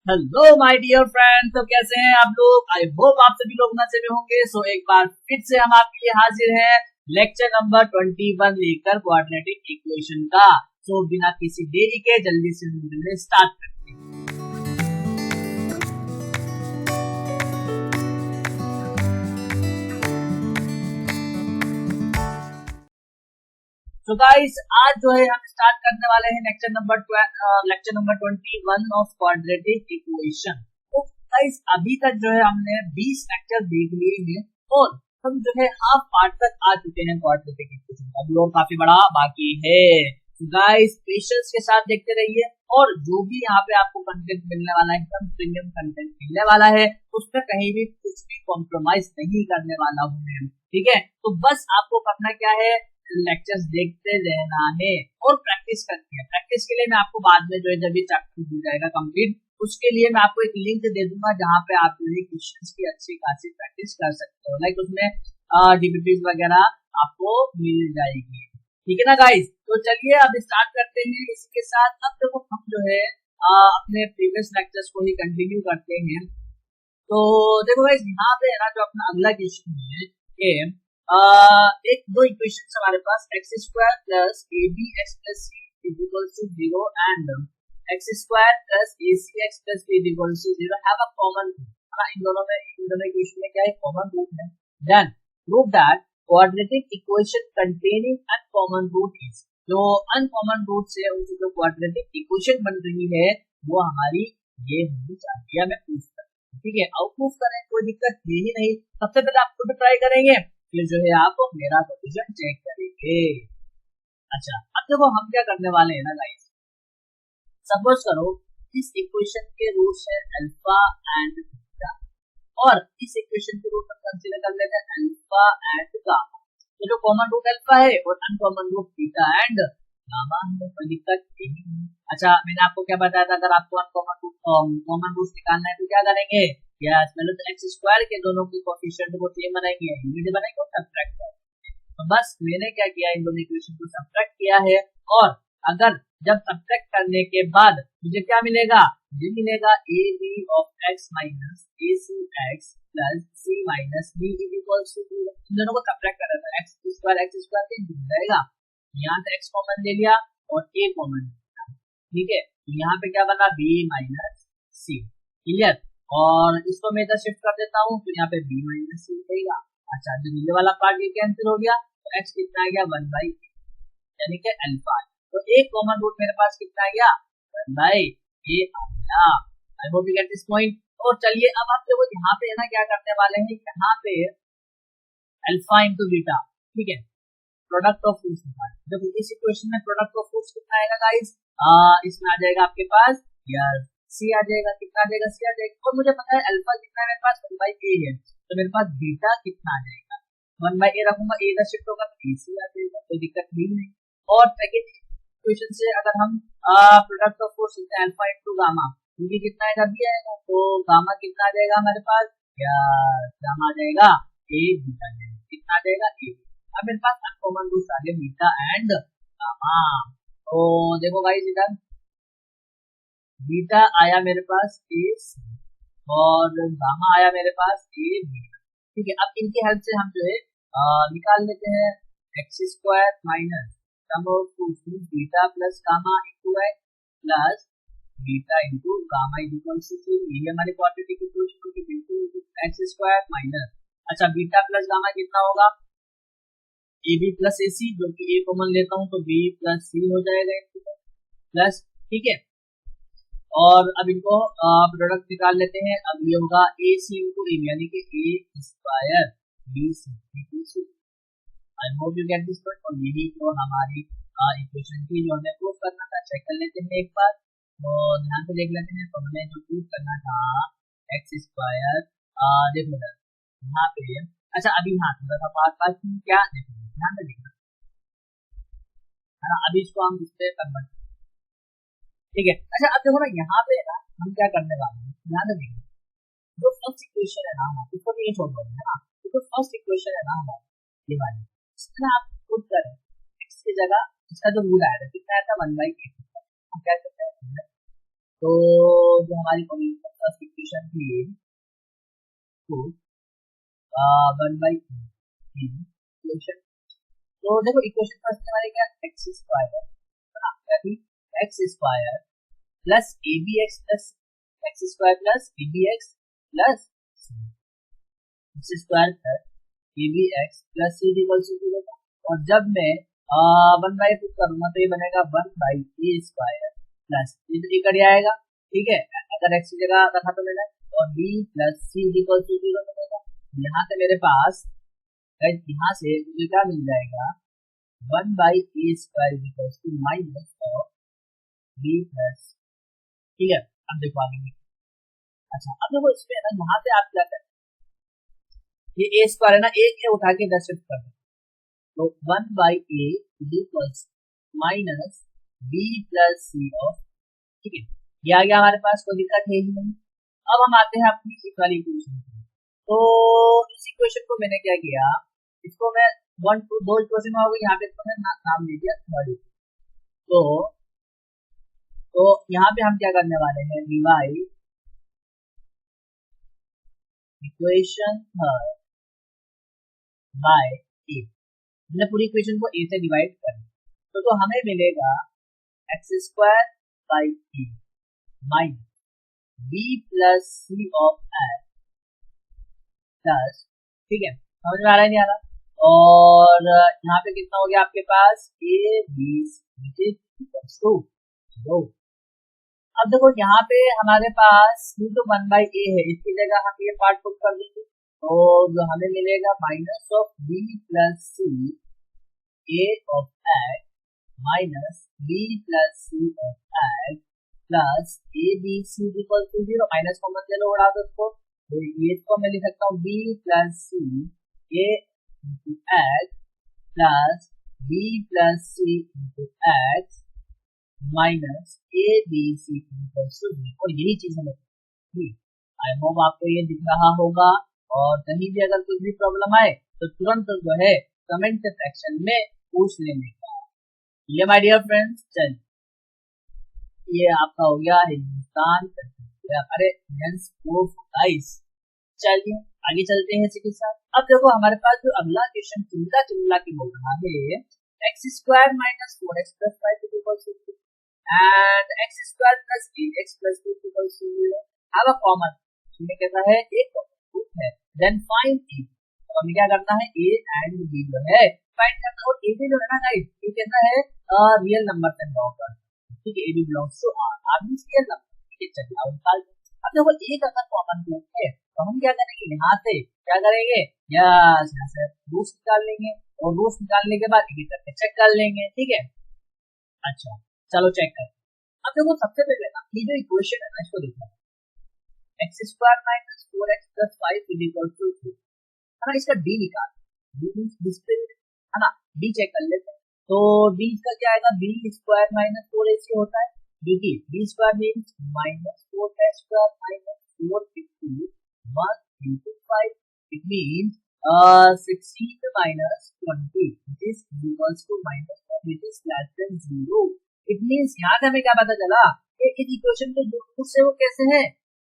Hello my dear friends, तो कैसे हैं आप लोग। आई होप आप सभी लोग मजे में होंगे। सो एक बार फिर से हम आपके लिए हाजिर हैं लेक्चर नंबर 21 लेकर क्वाड्रेटिक इक्वेशन का। सो बिना किसी देरी के जल्दी से स्टार्ट करते हैं। तो गाइस आज जो है हम स्टार्ट करने वाले हैं lecture number 21 of quadratic equation. तो गाइस अभी तक जो है हमने 20 लेक्चर देख लिए हैं और हम जो है हाफ पार्ट तक आ चुके हैं क्वाड्रेटिक इक्वेशन का। अभी और काफी बड़ा बाकी है। गाइस पेशेंस के साथ देखते रहिए और जो भी यहाँ पे आपको कंटेंट मिलने वाला है एकदम प्रीमियम कंटेंट मिलने वाला है, उसमें कहीं भी कुछ भी कॉम्प्रोमाइज नहीं करने वाला हूँ मैं। ठीक है, तो बस आपको करना क्या है, लेक्चर्स देखते रहना है और प्रैक्टिस करनी है। प्रैक्टिस के लिए मैं आपको बाद में जो है जब ये चैप्टर हो जाएगा कंप्लीट, उसके लिए मैं आपको एक लिंक दे दूंगा जहाँ पे आप जो है क्वेश्चंस की अच्छी खासी प्रैक्टिस कर सकते हो। लाइक उसमें डीपीपीज वगैरह आपको मिल जाएगी। ठीक है ना गाइस, तो चलिए अब स्टार्ट करते हैं इसके साथ। अब देखो हम जो है अपने प्रीवियस लेक्चर्स को ही कंटिन्यू करते हैं। तो देखो गाइस यहाँ पे है ना, जो अपना अगला क्वेश्चन है कि एक दो इक्वेशन हमारे पास x square plus a b x plus c is equal to 0 and x square plus a c x plus b is equal to 0 have a common root. इन दोनों इक्वेशन में क्या है, कॉमन रूट है। Then prove that quadratic equation containing uncommon root is. जो uncommon root से उनकी जो क्वाड्रेटिक इक्वेशन बन रही है वो हमारी ये होनी चाहिए। मैं प्रूफ करूँ, ठीक है, और प्रूफ करें कोई दिक्कत है ही नहीं। सबसे पहले आप खुद ट्राई करेंगे, फिर जो है आप मेरा सोल्यूशन चेक करेंगे। अच्छा अब देखो हम क्या करने वाले हैं ना गाइस, सपोज करो इस इक्वेशन के रूट्स है अल्फा एंड बीटा और इस इक्वेशन के रूट हम कंसीडर कर लेते हैं अल्फा एंड गामा। तो जो कॉमन रूट अल्फा है और uncommon root beta and gamma है, कोई दिक्कत नहीं। अच्छा मैंने आपको क्या बताया था, अगर आपको अनकॉमन रूट कॉमन रूट निकालना है तो क्या करेंगे, यस पहले तो एक्स स्क्वायर के दोनों की कोएफिशिएंट को सेम बनाएंगे, यूनिट बनाएंगे और सब्ट्रैक्ट करेंगे। तो बस मैंने क्या किया, इन दोनों इक्वेशन को सब्ट्रैक्ट किया है और अगर जब सब्ट्रैक्ट करने के बाद मुझे क्या मिलेगा, मुझे मिलेगा a b of x minus a c x plus c minus b is equal to 0। इन दोनों को सब्ट्रैक्ट कर रहा था, एक्स स्क्वायर कैंसिल हो जाएगा, यहाँ से एक्स कॉमन ले लिया और ए कॉमन ले लिया। ठीक है, तो यहाँ पे क्या बना बी माइनस सी, क्लियर। और इसको मैं इधर शिफ्ट कर देता हूँ तो यहाँ पे बी माइनस सी रहेगा। अच्छा जो नीचे वाला पार्ट ये कैंसिल हो गया तो एक्स कितना आ गया 1/, यानी कि अल्फा। तो एक कॉमन रूट मेरे पास कितना आ गया 1/a आ गया। आई hope you get this point. और चलिए अब आप देखो यहाँ पे है ना क्या करने वाले हैं, यहाँ पे अल्फा इंटू बीटा, ठीक है, प्रोडक्ट ऑफ रूट्स निकाल। देखो इस इक्वेशन में प्रोडक्ट ऑफ रूट्स कितना आएगा गाइस, इसमें आ जाएगा आपके पास यार सी आ जाएगा, कितना आ जाएगा सी आ जाएगा। और मुझे पता है अल्फा कितना है मेरे पास 1/a है, तो मेरे पास बीटा कितना आ जाएगा 1/a रखूंगा, ए इधर शिफ्ट होगा तो ac आ जाएगा, कोई दिक्कत नहीं। और सेकंड इक्वेशन से अगर हम प्रोडक्ट ऑफ फोर्स लेते हैं अल्फा इनटू गामा, क्योंकि कितना आएगा बी आएगा, तो गामा कितना आ जाएगा हमारे पास, या गामा आ जाएगा ए बीटा जाएगा, कितना आ जाएगा ए। अब मेरे पास अनकॉमन रूट्स आ गए बीटा एंड गामा। तो देखो गाइस इधर बीटा आया मेरे पास ए और गामा आया मेरे पास ए बी। ठीक है, अब इनकी हेल्प से हम जो है निकाल लेते हैं x square minus sum of beta plus gamma into x plus beta into gamma is equal to 0। ये हमारी क्वाड्रेटिक इक्वेशन की बिल्कुल एक्स स्क्वायर माइनस, अच्छा बीटा प्लस गामा कितना होगा ए बी प्लस ए सी, जो कि ए कॉमन लेता हूँ तो बी प्लस सी हो जाएगा प्लस, ठीक है। और अब इनको प्रोडक्ट निकाल लेते हैं। अब ये होगा ए सी इंटू ए यानी कि a square b c. I hope you get this point. और यही तो हमारी इक्वेशन थी जो हमें प्रूव करना था। चेक कर लेते हैं एक बार, तो ध्यान से देख लेते हैं। तो हमें जो प्रूव करना था एक्स स्क्वायर, देखो यहाँ पे, अच्छा अभी यहाँ थोड़ा सा बात क्या देखो ध्यान से देखना है ना, अभी इसको हम इस पे कन्वर्ट, ठीक है। अच्छा अब देखो ना यहाँ पे ना हम क्या करने वाले हैं, ध्यान से देखना। जो फर्स्ट इक्वेशन है ना हमारी, इसको नहीं छोड़ दो है ना, तो फर्स्ट इक्वेशन है ना हमारी ये वाली, इसमें आप पुट करें एक्स की जगह इसका जो रूट आया था कितना आया था 1/a, हम क्या करते हैं तो जो हमारी फर्स्ट इक्वेशन थी तो 1/e इक्वेशन, तो देखो इक्वेशन फर्स्ट हमारे क्या एक्स स्क्वायर है, x square plus a b x plus x square plus a b x plus x square plus a b x plus c equal to 0, और जब मैं 1/2 पुट करूंगा तो ये बनेगा 1/ए स्क्वायर प्लस ये तो कट जाएगा, ठीक है, अगर एक्स की जगह रखा तो मैंने, और b plus c equal to 0 बनेगा। यहाँ से मेरे पास यहाँ से मुझे क्या मिल जाएगा 1/ए square equal to minus of b plus, ठीक है। अब देखो आगे, अच्छा अब देखो इसमें ना यहाँ पे आप क्या करें, ये ए स्क्वायर है ना, ए उठा के इधर शिफ्ट कर दो, तो 1/ए equals minus b plus c of, ठीक है, ये आ गया हमारे पास, कोई दिक्कत है ही नहीं। अब हम आते हैं अपनी इस वाली इक्वेशन पे, तो इस इक्वेशन को मैंने क्या किया, इसको मैं 1 2 दो इक्वेशन में हो गई, यहाँ पे इसको मैं नाम दे दिया थर्ड, तो यहाँ पे हम क्या करने वाले हैं, डिवाइड इक्वेशन थर्ड बाय ए, हमने पूरी इक्वेशन को ए से डिवाइड कर दिया, तो हमें मिलेगा x square by a minus b plus c of x plus, ठीक है, समझ में आ रहा है नहीं आ रहा, और यहाँ पे कितना हो गया आपके पास ए बी सी टू, अब देखो यहाँ पे हमारे पास तो 1/ए है, इसकी जगह हम ये पार्ट पुट कर देंगे, तो जो हमें मिलेगा minus of b plus c a of x minus b plus c of x plus a b c equal to 0, minus common ले लो, उड़ा दो इसको, तो ये इसको मैं लिख सकता हूँ b plus c a into x plus b plus c into x minus a b c equal to 0, और यही चीज हमें, आई होप आपको ये दिख रहा होगा, और कहीं भी अगर कुछ भी प्रॉब्लम आए तो तुरंत जो है कमेंट सेक्शन में पूछ लेने का। ये माय डियर फ्रेंड्स, चलिए ये आपका हो गया हिंदुस्तान, अरे गाइस, चलिए आगे चलते हैं इसी के साथ। अब देखो हमारे पास जो अगला क्वेश्चन चिल्ला के बोल रहा है x square minus 4x plus 5 equal to 2 and x square plus 8x plus 2 equal to 0 have a common, इसमें कहता है एक कॉमन रूट है, देन फाइंड ए, तो हमें क्या करना है ए एंड बी जो है फाइंड करना, और ए भी जो है ना गाइस ये कहता है रियल नंबर से ड्रॉ कर, ठीक है, a b belongs to R, R means real number, ठीक है, चलिए अब निकाल। अब देखो एक अगर कॉमन रूट है तो हम क्या करेंगे, यहाँ से क्या करेंगे, यस यहाँ से रूट्स निकाल लेंगे, और रूट्स निकालने के बाद एक करके चेक कर लेंगे, ठीक है। अच्छा चलो चेक करते हैं। अब देखो सबसे पहले ना ये जो इक्वेशन है ना इसको देखो, x square minus 4x plus 5 equal to 2, है ना, इसका डी निकाल, डी मींस डिस्प्ले, है ना, डी चेक कर लेते हैं, तो डी का क्या आएगा, बी स्क्वायर माइनस 4ac होता है, देखिए b square means minus 4x square minus 4 into 1 into 5, it means 16 minus 20 which is equals to minus 1 which is less than 0, it means यहाँ से हमें क्या पता चला कि इस इक्वेशन के जो रूट्स है वो कैसे हैं,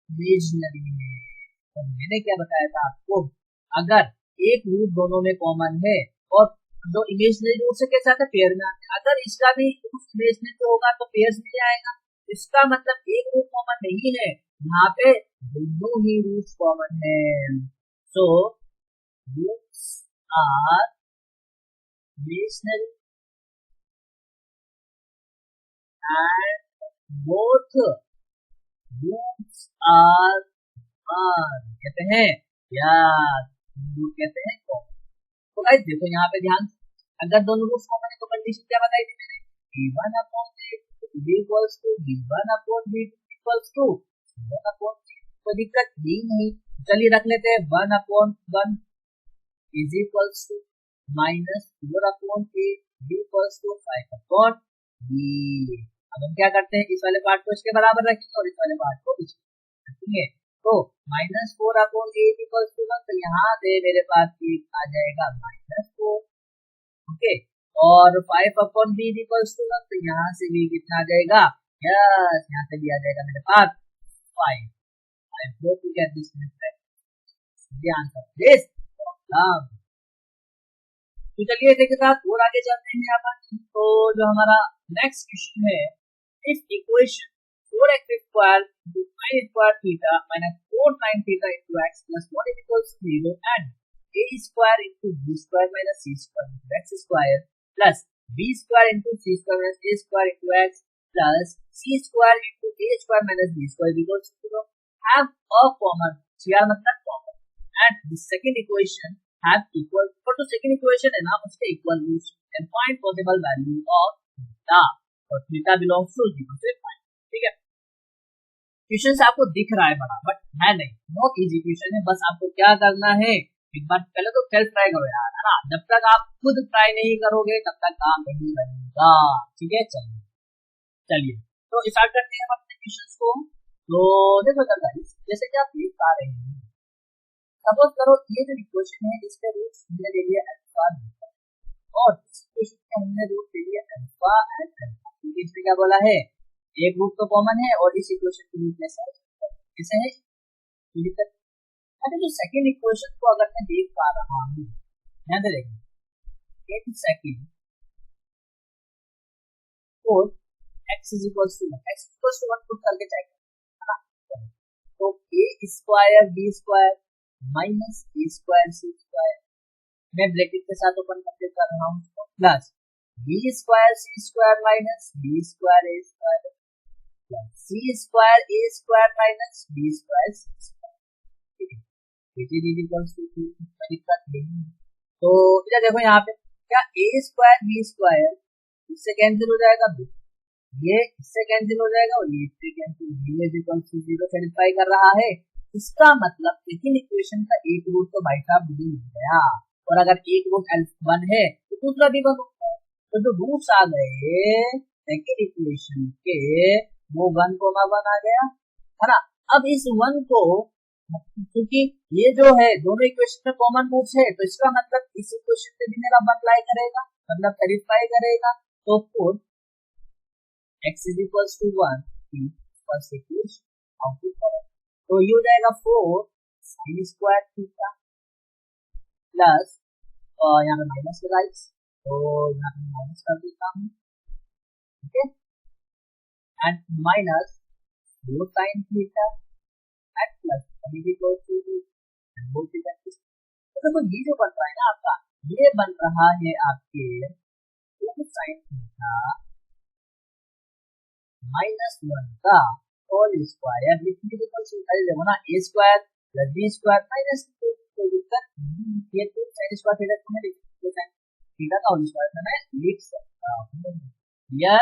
इमेजिनरी है, तो मैंने क्या बताया था आपको, अगर एक रूट दोनों में कॉमन है और जो इमेजिनरी रूट से कैसे आता है पेयर में आता है, अगर इसका भी इमेजिनरी होगा तो पेयर्स में आएगा, इसका मतलब एक रूट कॉमन नहीं है, यहाँ पे दोनों ही रूट्स कॉमन है, so roots are imaginary and both roots are कहते हैं या कहते हैं कॉमन। तो गाइस देखो यहाँ पे ध्यान, अगर दोनों रूट्स कॉमन है तो कंडीशन क्या बताई थी मैंने, b1 upon b equals to b1 upon b equals to 1 upon, कोई दिक्कत ही नहीं, चलिए रख लेते हैं 1 upon 1 is equals to minus 4 upon a b equals to 5 upon b। अब हम क्या करते हैं, इस वाले पार्ट को इसके बराबर रखेंगे और इस वाले पार्ट को इसके रखेंगे, तो minus 4 upon a equals to 1, तो यहाँ से मेरे पास एक आ जाएगा माइनस 4, ओके, और 5 अपॉन b इक्वल्स टू 1, तो यहाँ से भी कितना आ जाएगा यस, यहाँ से भी आ जाएगा मेरे पास 5। आई hope you get this answer this problem. तो चलिए इसी के साथ और आगे चलते हैं यहाँ पर। तो जो हमारा नेक्स्ट क्वेश्चन है, if equation 4x square into sin square theta minus 4 sin theta into x plus 1 is equals to 0 and a square into b square minus c square into x square plus b square into c square minus a square into x plus c square into a square minus b square is equals to 0 have a common, CR मतलब common, and the second equation have equal, for the second equation है ना उसके equal roots and find possible value of theta और theta belongs to 0 से 5। ठीक है, question से आपको दिख रहा है बड़ा, बट है नहीं, बहुत इजी क्वेश्चन है। बस आपको क्या करना है, एक बार पहले तो सेल्फ ट्राई करो यार, है ना। जब तक आप खुद ट्राई नहीं करोगे तब तक काम नहीं बनेगा। ठीक है, चलिए तो स्टार्ट करते हैं अपने क्वेश्चन को। तो देखो जैसे कि आप देख पा रहे हैं, सपोज करो ये जो इक्वेशन है इसके रूट्स हमने ले लिया अल्फा और इस इक्वेशन के हमने रूट ले लिया अल्फा एंड अल्फा। क्योंकि इसमें क्या बोला है, एक रूट तो कॉमन है और इस इक्वेशन के रूट कैसे है अरे जो सेकंड इक्वेशन को अगर मैं देख पा रहा हूँ, ध्यान से देखिए, एक सेकंड और x is equals to 1 put करके चेक करना। तो a square b square minus a square c square, मैं ब्रैकेट के साथ ओपन करके कर रहा हूँ, plus b square c square minus b square a square plus c square a square minus b square c square. तो इधर देखो यहाँ पे क्या ए स्क्वायर बी स्क्वायर इससे कैंसिल हो जाएगा, ये इससे कैंसिल हो जाएगा और ये इससे कैंसिल, जीरो सेटिस्फाई कर रहा है। इसका मतलब सेकंड इक्वेशन का एक रूट तो भाई साहब मुझे मिल गया, और अगर एक रूट वन है तो दूसरा भी वन होगा। तो जो रूट्स आ गए सेकंड इक्वेशन के वो 1,1 आ गया, है ना। अब इस वन को, क्योंकि ये जो है दोनों इक्वेशन में कॉमन रूट्स है, तो इसका मतलब इस इक्वेशन से भी मेरा अप्लाई करेगा, मतलब सेटिस्फाई करेगा। तो four x is equals to 1 first equation output करो, तो ये हो जाएगा 4 sin स्क्वायर थीटा प्लस, और यहाँ पे माइनस लगाइस, तो यहाँ पे माइनस कर देता हूँ, ठीक है, and minus 4 sin theta and plus तो देखो ये जो बन रहा है ना आपका, ये बन रहा है आपके 2 sin थीटा -1 का होल स्क्वायर लिखने के बाद सुनते देखो ना, a square plus b square minus ये तो sin स्क्वायर थीटा को मैं sin थीटा का होल स्क्वायर मैं लिख सकता हूं। या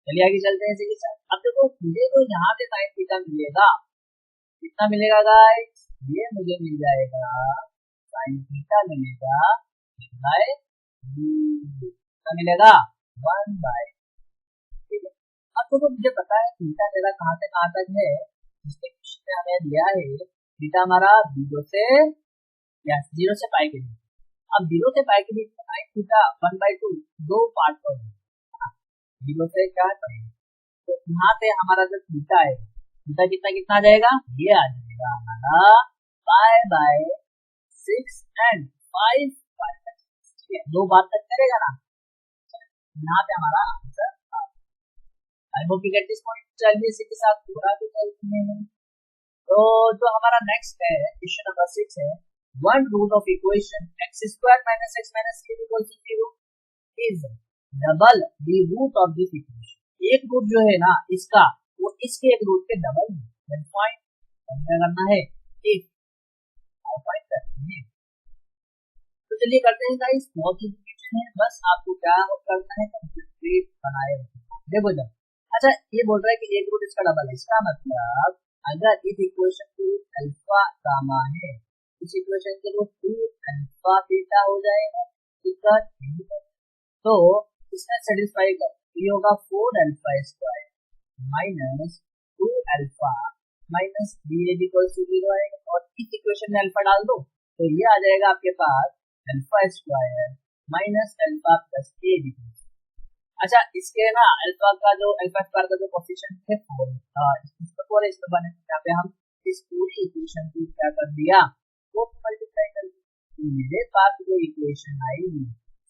चलिए आगे चलते हैं इसी के साथ। अब देखो मुझे तो यहाँ पे sin थीटा मिलेगा, कितना मिलेगा गाइस, ये मुझे मिल जाएगा sin थीटा मिलेगा बाय कितना मिलेगा 1/। आपको तो मुझे पता है थीटा मेरा कहाँ से कहाँ तक है, जिसके क्वेश्चन में हमें दिया है थीटा हमारा 0 से या 0 से पाई के बीच। अब 0 से पाई के बीच में sin थीटा 1/2 दो पार्ट पर है, 0 से क्या पाई, तो यहाँ पे हमारा जो थीटा है थीटा कितना आ जाएगा, ये आ जाएगा हमारा π/6 एंड 5 दो बार तक करेगा ना, यहाँ पे हमारा answer. I hope you get this point. चलिए इसी के साथ पूरा भी चलते हैं। तो जो हमारा नेक्स्ट है क्वेश्चन नंबर 6 है, one root of equation x square minus x minus c equal to 0 is double the root of this equation. एक रूट जो है ना इसका वो इसके एक रूट के डबल है, देन पॉइंट क्या करना है, एक पॉइंट करते हैं। तो चलिए करते हैं गाइस, बहुत ही क्वेश्चन है, बस आपको क्या करना है, कंप्लीट बनाए रखना। देखो जब अच्छा ये बोल रहा है कि एक रूट इसका डबल है, इसका मतलब अगर इस इक्वेशन की रूट अल्फा गामा है, इस इक्वेशन के रूट 2 अल्फा बीटा हो जाएगा, इसका तो इसमें सेटिस्फाई कर ये होगा 4 alpha square minus 2 alpha minus 3 equal to 0 आएगा, और इस इक्वेशन में अल्फा डाल दो तो ये आ जाएगा आपके पास alpha square minus alpha plus a. अच्छा इसके ना अल्फा स्क्वायर का जो कोफिशिएंट है 4 4 इसमें बने, यहाँ पे हम इस पूरी इक्वेशन को क्या कर दिया, 4 मल्टीप्लाई कर दिया। तो मेरे पास जो इक्वेशन आई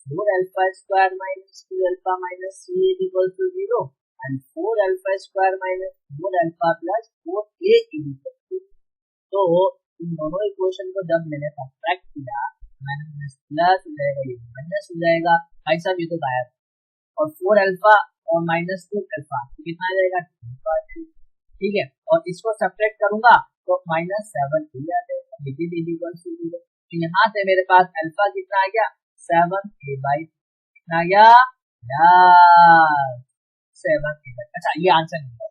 4 alpha square minus 2 alpha minus 3 equal to 0 and 4 alpha square minus 4 alpha plus 4a equal to. तो इन दोनों इक्वेशन को जब मैंने सब्ट्रैक्ट किया, माइनस प्लस हो जाएगा, ये माइनस हो जाएगा, भाई साहब ये तो गायब, और 4 अल्फा और माइनस 2 अल्फा कितना आ जाएगा, ठीक है। और इसको सब्ट्रैक्ट करूंगा तो माइनस 7 आ जाएगा। तो यहाँ से मेरे पास अल्फा कितना आ गया, 7a/, कितना आ गया, 7a/। अच्छा ये आंसर नहीं है,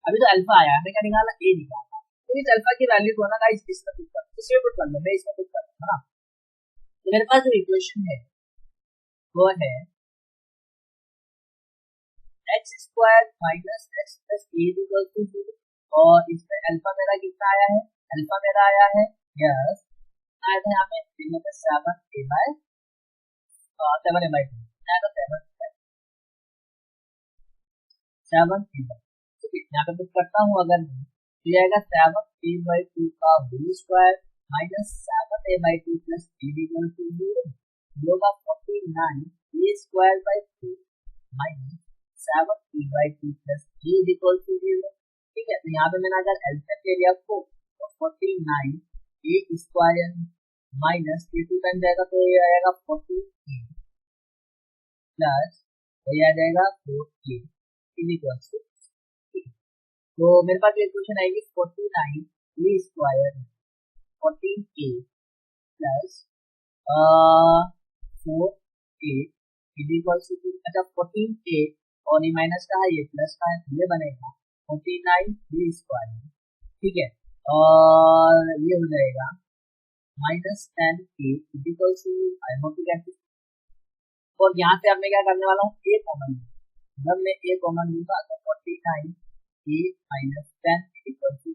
अभी तो अल्फा आया, हमें क्या निकाला, ए निकाला। तो इस अल्फा की वैल्यू को ना गाइस इसमें पुट कर, इसमें पुट कर लो, मैं इसमें पुट कर दूं ना। तो मेरे पास जो इक्वेशन है वो है x square minus x plus a equal to 0, और इसमें अल्फा मेरा कितना आया है, अल्फा मेरा आया है यस आया था यहाँ पे 7a/7a/2 यहाँ पे कुछ करता हूँ, अगर तो आएगा 7a/2 का whole square minus 7a/2 plus a equal to 0 होगा 49a square by 2 minus 7a/2 plus a equal to 0। ठीक है, तो यहाँ पे मैंने अगर एलसीएम ले लिया आपको तो 49a स्क्वायर माइनस ये 2 टाइम जाएगा तो ये आएगा 40a प्लस ये आ जाएगा 4a इक्वल टू। तो मेरे पास इक्वेशन आएगी 49a square 14a plus 4a equal to. अच्छा 14a और ये माइनस का है, ये प्लस का है, ये बनेगा 49a स्क्वायर, ठीक है, और ये हो जाएगा माइनस 10a इक्वल टू। और यहाँ से अब मैं क्या करने वाला हूँ, a कॉमन, जब मैं a कॉमन लूंगा तो 49a माइनस 10 इक्वल टू।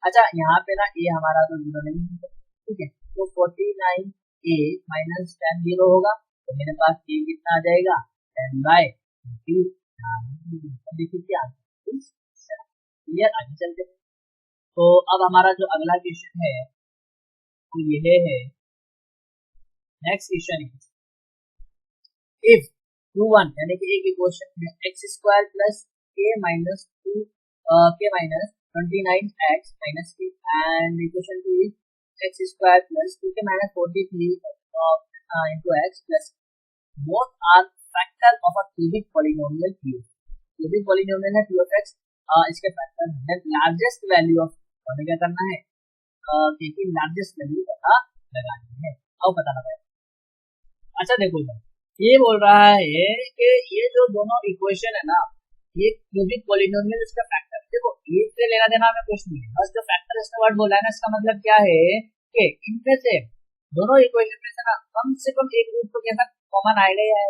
अच्छा यहाँ पे ना a हमारा तो 0 नहीं है, ठीक है, तो 49a माइनस 10 0 होगा, तो मेरे पास a कितना आ जाएगा 10/2। देखिए क्या क्लियर, आगे चलते हैं। तो अब हमारा जो अगला क्वेश्चन है तो ये है नेक्स्ट क्वेश्चन इज इफ 2 1 यानी कि एक इक्वेशन में एक्स स्क्वायर प्लस के माइनस 2 के माइनस 29x माइनस के and equation 2 is x square plus 2 के minus 43 into x plus both are factor of a cubic polynomial p। cubic polynomial है p of x, इसके factor है। Largest value of हमें क्या करना है, क्योंकि लार्जेस्ट वैल्यू पता लगानी है, अब पता लगाए। अच्छा देखो ये बोल रहा है कि ये जो दोनों इक्वेशन है ना, ये क्यूबिक पॉलिनोमियल इसका फैक्टर, देखो ये से लेना देना हमें कुछ नहीं है, बस जो फैक्टर इसका वर्ड बोला है ना, इसका मतलब क्या है कि इनमें से दोनों इक्वेशन में से ना कम से कम एक रूट तो कैसा कॉमन आएगा, है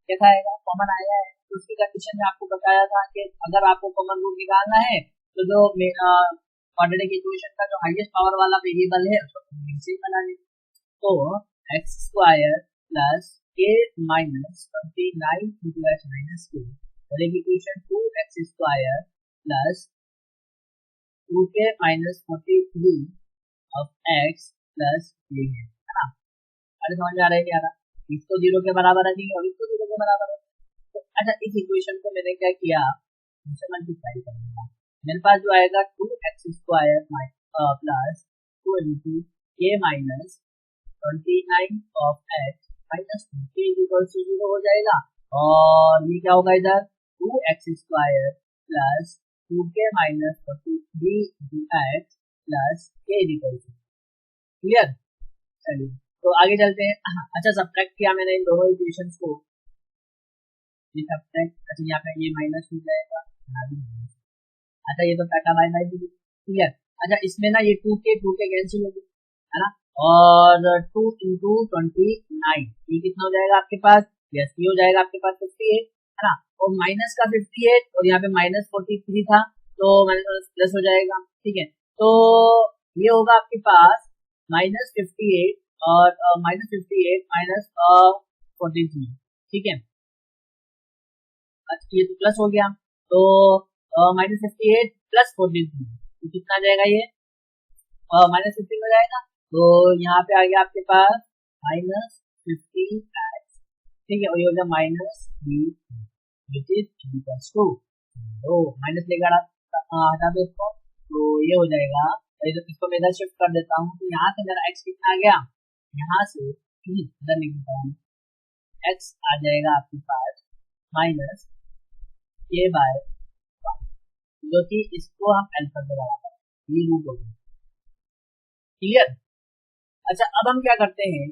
कैसा आएगा, कॉमन आएगा है। तो उसकी कंडीशन में आपको बताया था कि अगर आपको कॉमन रूट निकालना है तो जो क्वाड्रेटिक इक्वेशन का जो हाईएस्ट पावर वाला वेरिएबल है उसको से बना लें। तो एक्स स्क्वायर प्लस के माइनस 29 into x minus 2 और एक equation 2x square plus 2k minus 43 of x plus ये है ना। अरे समझ में आ रहा है क्या, इसको 0 के बराबर रखेंगे और इसको 0 के बराबर है। तो अच्छा इस इक्वेशन को मैंने क्या किया, इसे मल्टीप्लाई करूंगा, मेरे पास जो आएगा 2x square plus 2 into k minus 29 of x minus 2k equal to 0 हो जाएगा, और ये क्या होगा इधर 2x square plus 2k minus 43 x plus k equal to. Clear, चलिए तो आगे चलते हैं। अच्छा सब्ट्रैक्ट किया मैंने इन दोनों इक्वेशंस को, ये सब्ट्रैक्ट, अच्छा यहाँ पे ये माइनस हो जाएगा, अच्छा ये तो टाटा बाय बाय। क्लियर, अच्छा इसमें ना ये 2k कैंसिल हो गया है ना, और 2 into 29 ये कितना हो जाएगा आपके पास, यस ये हो जाएगा आपके पास 58 है ना, और माइनस का 58 और यहाँ पे माइनस 43 था तो माइनस प्लस हो जाएगा, ठीक है। तो ये होगा आपके पास माइनस 58 और माइनस 58 माइनस 43, ठीक है। अच्छा ये तो प्लस हो गया, तो -58 प्लस 43, तो कितना आ जाएगा ये, -15 हो जाएगा। तो यहाँ पे आ गया आपके पास -50x, ठीक है, और ये हो गया -3 विच इज इक्वल्स टू, तो माइनस लेकर हटा दो इसको, तो ये हो जाएगा। इसको मैं इधर शिफ्ट कर देता हूँ, तो यहाँ से मेरा x कितना आ गया, यहाँ से इधर लिख देता हूँ, x आ जाएगा आपके पास -k/5, जो कि इसको हम अल्फा से लगाते हैं, ये रूट हो गया, क्लियर। अच्छा अब हम क्या करते हैं,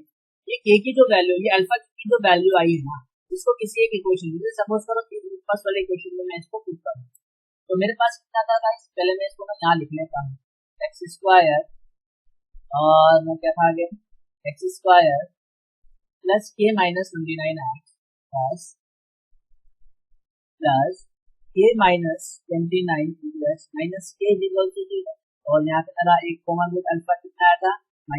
ये k की जो वैल्यू, ये अल्फा की जो वैल्यू आई है ना, इसको किसी एक इक्वेशन में, सपोज करो फर्स्ट वाले इक्वेशन में मैं इसको पुट करूँ, तो मेरे पास कितना था गाइस, पहले मैं इसको यहाँ लिख लेता हूँ, x² और क्या था आगे, x² plus k minus 29x plus k minus 29 plus minus k equal to 0, और यहाँ पे मेरा एक कॉमन रूट अल्फा कितना आया था, -k/,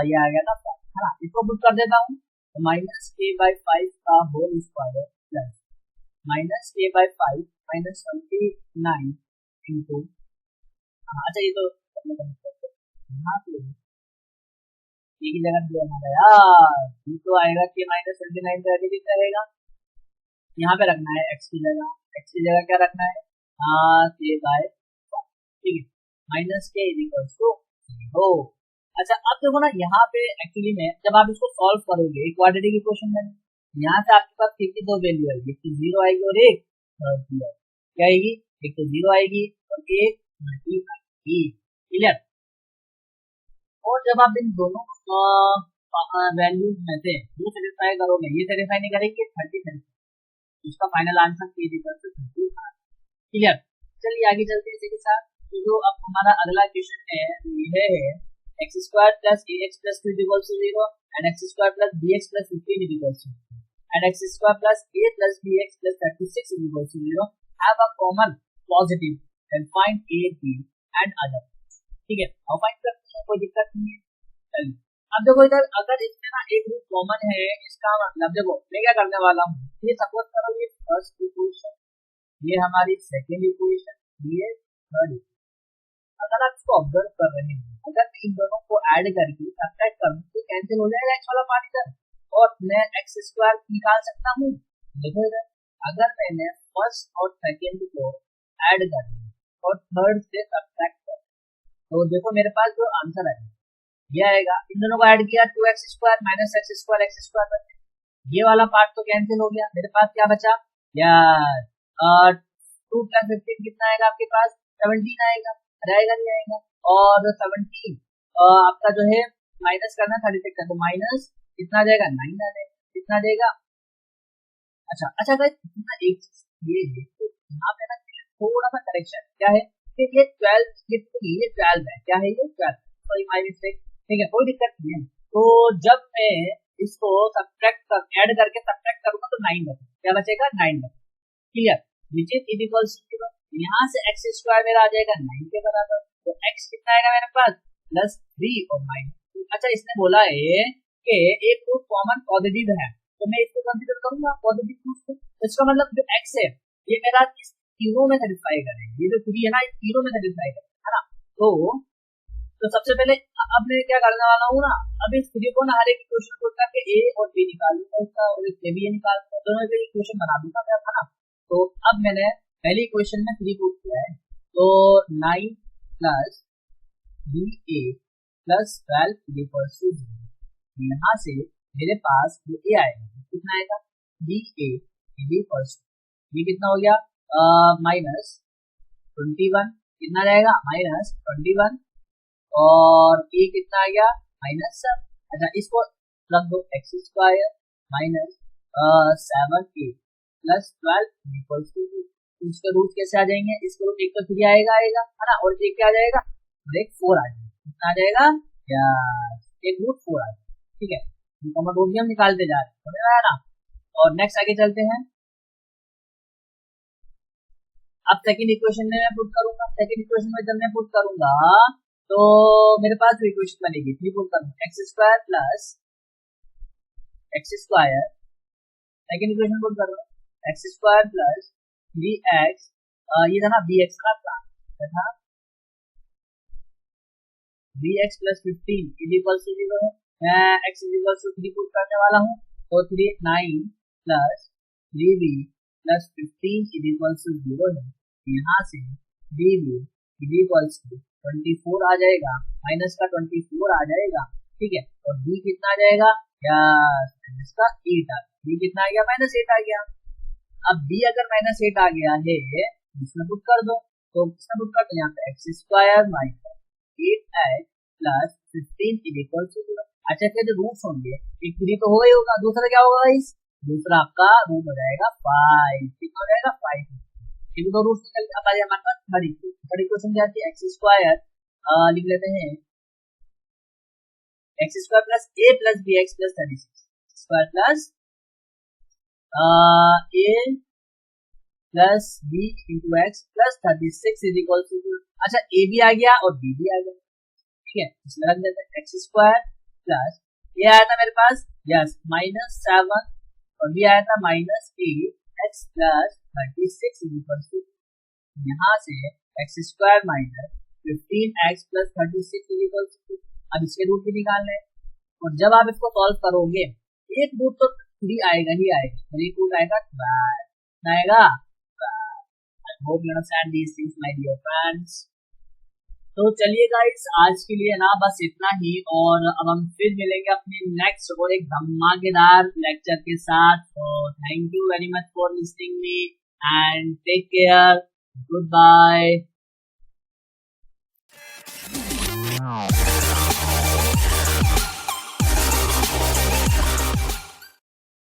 ये आ गया था 5, है ना। इसको पुट कर देता हूँ, तो -k/5 का whole square plus -k/5 -29 into, अच्छा ये तो यहाँ पे ये की जगह दिया हमारा यार, ये तो आएगा k -29 का एडिट रहेगा, यहाँ पे रखना है x की जगह क्या रखना है, k/5, ठीक है, माइनस के इक्वल्स टू 0। अच्छा अब देखो ना, यहाँ पे एक्चुअली में जब आप इसको सॉल्व करोगे क्वाड्रेटिक इक्वेशन में, यहाँ से आपके पास k की दो वैल्यू आएगी, एक तो 0 आएगी और एक क्या आएगी, एक तो 0 आएगी और एक आएगी, क्लियर। और जब आप इन दोनों वैल्यूज में से जो सेटिस्फाई करोगे, ये सेटिस्फाई नहीं करेंगे 30, इसका final answer k equal to 30, clear. चलिए आगे चलते हैं इसी के साथ, तो जो अब हमारा अगला क्वेश्चन है यह है x² plus ax plus 2 equals to 0 and x² plus bx plus 15 equals to 0 and x² plus a plus bx plus 36 equals to 0 have a common positive, then find a b and other, ठीक है। और find करते हैं, कोई दिक्कत नहीं है। चलिए अब देखो इधर, अगर इसमें ना एक रूट कॉमन है, इसका मतलब देखो मैं क्या करने वाला हूँ, ये सपोज करो ये फर्स्ट इक्वेशन, ये हमारी सेकंड इक्वेशन, ये थर्ड। अगर आप इसको ऑब्जर्व कर रहे हैं, अगर मैं इन दोनों को ऐड करके सब्ट्रैक्ट करूं तो कैंसिल हो जाएगा x वाला पार्ट इधर, और मैं x² निकाल सकता हूँ। देखो इधर, अगर मैंने फर्स्ट और सेकंड को ऐड कर दिया और थर्ड से सब्ट्रैक्ट कर, तो देखो मेरे पास जो आंसर आएगा ये आएगा, इन दोनों को ऐड किया 2x² माइनस x², ये वाला पार्ट तो कैंसिल हो गया, मेरे पास क्या बचा यार, 2 + 15 कितना आएगा आपके पास, 17 आएगा, आएगा नहीं आएगा, और 17 आपका जो है माइनस करना 36 का, तो माइनस कितना आ जाएगा 9 आ जाएगा, कितना आ जाएगा। अच्छा अच्छा गाइस, इतना एक चीज ये है, तो यहाँ पे ना थोड़ा सा करेक्शन क्या है कि ये 12 है, क्या है ये 12, सॉरी माय मिस्टेक, ठीक है कोई दिक्कत नहीं है। तो जब मैं इसको सब्ट्रैक्ट कर ऐड करके सब्ट्रैक्ट करूंगा तो 9 बचेगा, क्या बचेगा 9 बचेगा, clear, which is equals to 0। यहाँ से x² मेरा आ जाएगा 9 के बराबर, तो x कितना आएगा मेरे पास +3 और -2। अच्छा इसने बोला है कि एक रूट कॉमन पॉजिटिव है, तो मैं इसको कंसीडर करूंगा पॉजिटिव रूट को, तो इसका मतलब जो x है ये मेरा इस तीनों में सेटिस्फाई करेगा, ये जो 3 है ना, इस तीनों में सेटिस्फाई करेगा, है ना। तो सबसे पहले अब मैं क्या करने वाला हूँ ना, अब इस 3 को ना हर एक इक्वेशन को करके a और b निकालूंगा उसका, और इससे भी निकालूंगा, दोनों के इक्वेशन बना दूंगा मैं, है ना। तो अब मैंने पहली इक्वेशन में 3 पुट किया है, तो 9 plus ba plus 12 equals to 0, यहाँ से मेरे पास जो a आएगा कितना आएगा, ba इक्वल्स टू, ये कितना हो गया -21, कितना जाएगा -21, और a कितना आ गया -7। अच्छा इसको रख दो, x² minus 7a plus 12 equals to, इसके रूट कैसे आ जाएंगे, इसके रूट एक तो 3 आएगा है ना, और एक क्या आ जाएगा, और एक 4 आ जाएगा, कितना आ जाएगा यार, एक रूट 4 आ जाएगा, ठीक है। कॉमन रूट भी हम निकालते जा रहे हैं, समझ में आया ना। और नेक्स्ट आगे चलते हैं, अब सेकंड इक्वेशन में मैं पुट करूंगा, सेकंड इक्वेशन में जब मैं पुट करूंगा तो मेरे पास इक्वेशन बनेगी, 3 पुट करूंगा x² plus x², second equation put करूंगा एक्स स्क्वायर प्लस 3x, ये था ना bx का प्लान था, bx plus 15 is equal to 0 है। मैं x is equal to 3 put करने वाला हूँ, तो 9 plus 3b plus 15 is equal to 0 है। यहाँ से db इज इक्वल टू 24 आ जाएगा, माइनस का 24 आ जाएगा, ठीक है। और b कितना आ जाएगा, यस माइनस का 8 आ गया, b कितना आ गया, -8 आ गया। अब b अगर -8 आ गया है इसमें पुट कर दो, तो इसमें पुट कर दो, यहाँ पे x square minus 8x plus 15 is equal to 0। अच्छा फिर जो रूट्स होंगे, एक 3 तो होगा ही होगा, दूसरा क्या होगा गाइस, दूसरा आपका रूट हो जाएगा 5, कितना हो जाएगा 5, क्योंकि दो रूट्स निकल अब आ जाए हमारे पास बड़ी इक्वेशन क्या आती है, एक्स स्क्वायर लिख लेते हैं, x square plus a plus b x plus 36 square plus a plus b into x plus 36 is equal to. अच्छा a भी आ गया और b भी आ गया, ठीक है, इसमें रख देते हैं एक्स स्क्वायर प्लस ये आया था मेरे पास, यस -7 और b आया था -8 x plus 36 is equal to, यहाँ से x square minus 15x plus 36 is equal to. अब इसके रूट भी निकालने हैं, और जब आप इसको सॉल्व करोगे एक रूट तो 3 आएगा ही आएगा, और एक रूट आएगा 12 आएगा। I hope you understand these things my dear friends. तो चलिए गाइस आज के लिए ना बस इतना ही, और अब हम फिर मिलेंगे अपने नेक्स्ट और एक धमाकेदार लेक्चर के साथ। तो thank you very much for listening me and take care, good bye.